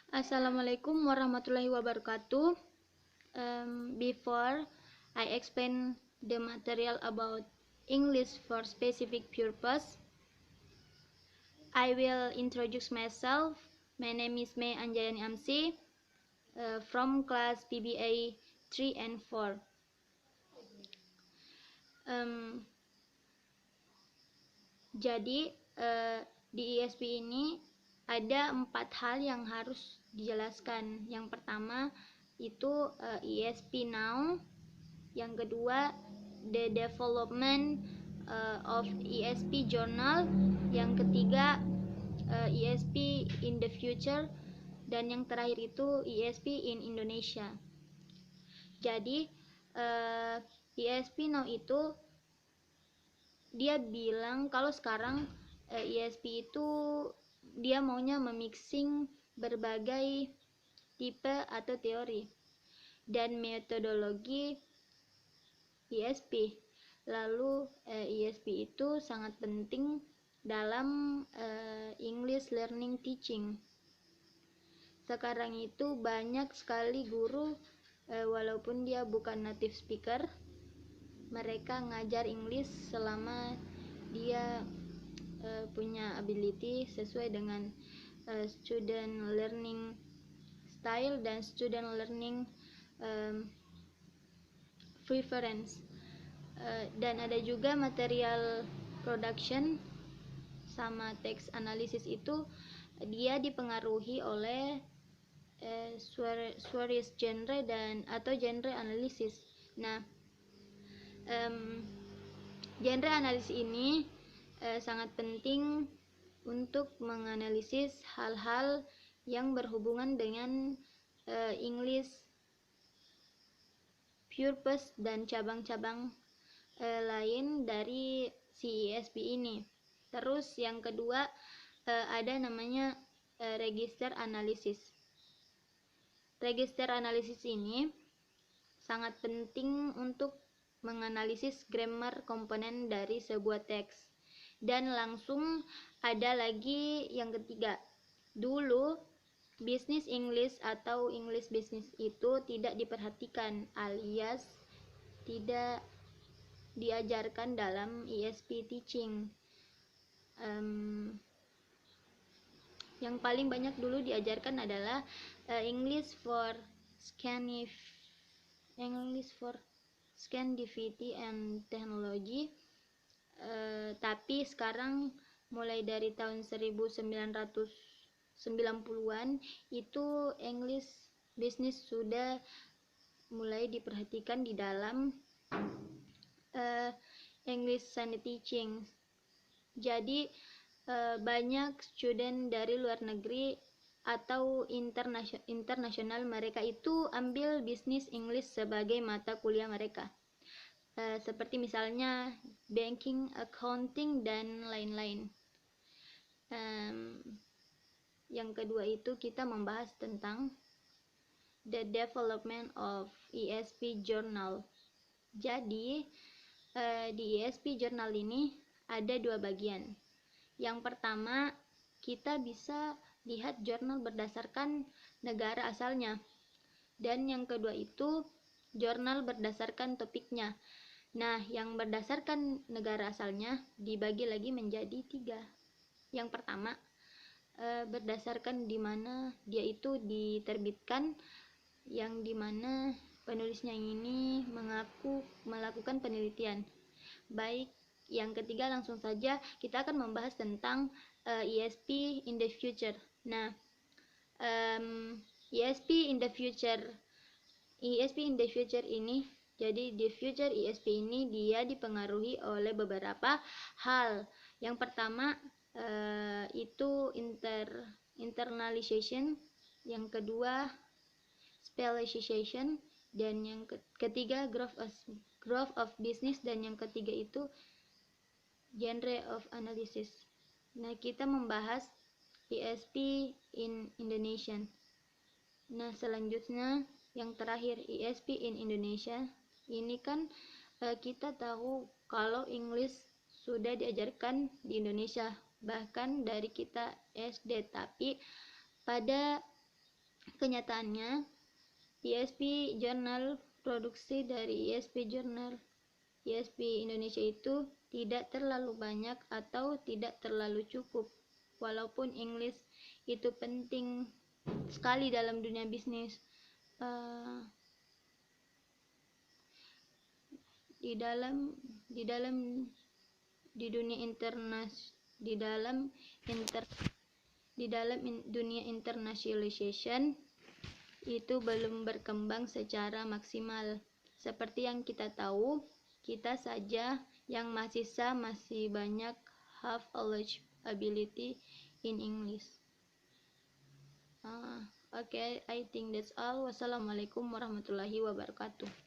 Assalamualaikum warahmatullahi wabarakatuh. Before I explain the material about English for specific purpose, I will introduce myself. My name is May Anjayani Amsi from class PBA 3 and 4. Jadi di ISP ini ada 4 hal yang harus dijelaskan. Yang pertama itu ISP now, yang kedua the development of ISP journal, yang ketiga ISP in the future, dan yang terakhir itu ISP in Indonesia. Jadi ISP now itu dia bilang kalau sekarang ISP itu dia maunya memixing berbagai tipe atau teori dan metodologi ISP. Lalu ISP itu sangat penting dalam English learning teaching. Sekarang itu banyak sekali guru walaupun dia bukan native speaker, mereka ngajar English selama dia punya ability sesuai dengan student learning style dan student learning preference. Dan ada juga material production sama text analysis itu dia dipengaruhi oleh Swarez genre dan atau genre analisis. Nah, genre analisis ini sangat penting untuk menganalisis hal-hal yang berhubungan dengan English purpose dan cabang-cabang lain dari si ISP ini. Terus yang kedua ada namanya register analisis. Register analisis ini sangat penting untuk menganalisis grammar komponen dari sebuah teks. Dan langsung ada lagi yang ketiga. Dulu bisnis English atau English business itu tidak diperhatikan alias tidak diajarkan dalam ISP teaching. Yang paling banyak dulu diajarkan adalah English for Scandinavity and Technology. Tapi sekarang mulai dari tahun 1990-an itu English business sudah mulai diperhatikan di dalam English Standard Teaching. Jadi banyak student dari luar negeri atau internasional mereka itu ambil bisnis English sebagai mata kuliah mereka. Seperti misalnya banking, accounting, dan lain-lain. Yang kedua itu kita membahas tentang the development of ISP journal. Jadi di ISP journal ini ada 2 bagian. Yang pertama, kita bisa lihat jurnal berdasarkan negara asalnya. Dan yang kedua itu jurnal berdasarkan topiknya. Nah, yang berdasarkan negara asalnya dibagi lagi menjadi 3. Yang pertama, berdasarkan di mana dia itu diterbitkan, yang dimana penulisnya ini mengaku melakukan penelitian. Baik, yang ketiga langsung saja kita akan membahas tentang ISP in the future. Nah, ISP in the future ini, jadi the future ISP ini dia dipengaruhi oleh beberapa hal. Yang pertama itu internalization, yang kedua specialization, dan yang ketiga growth of business, dan yang ketiga itu genre of analysis. Nah, kita membahas ISP in Indonesia. Nah, selanjutnya yang terakhir ISP in Indonesia. Ini kan kita tahu kalau English sudah diajarkan di Indonesia bahkan dari kita SD, tapi pada Kenyataannya, ISP Journal produksi dari ISP Journal ISP Indonesia itu tidak terlalu banyak atau tidak terlalu cukup. Walaupun English itu penting sekali dalam dunia bisnis, di dunia internationalization itu belum berkembang secara maksimal. Seperti yang kita tahu, kita saja yang mahasiswa masih banyak have a large ability in English. Okay, I think that's all. Wassalamualaikum warahmatullahi wabarakatuh.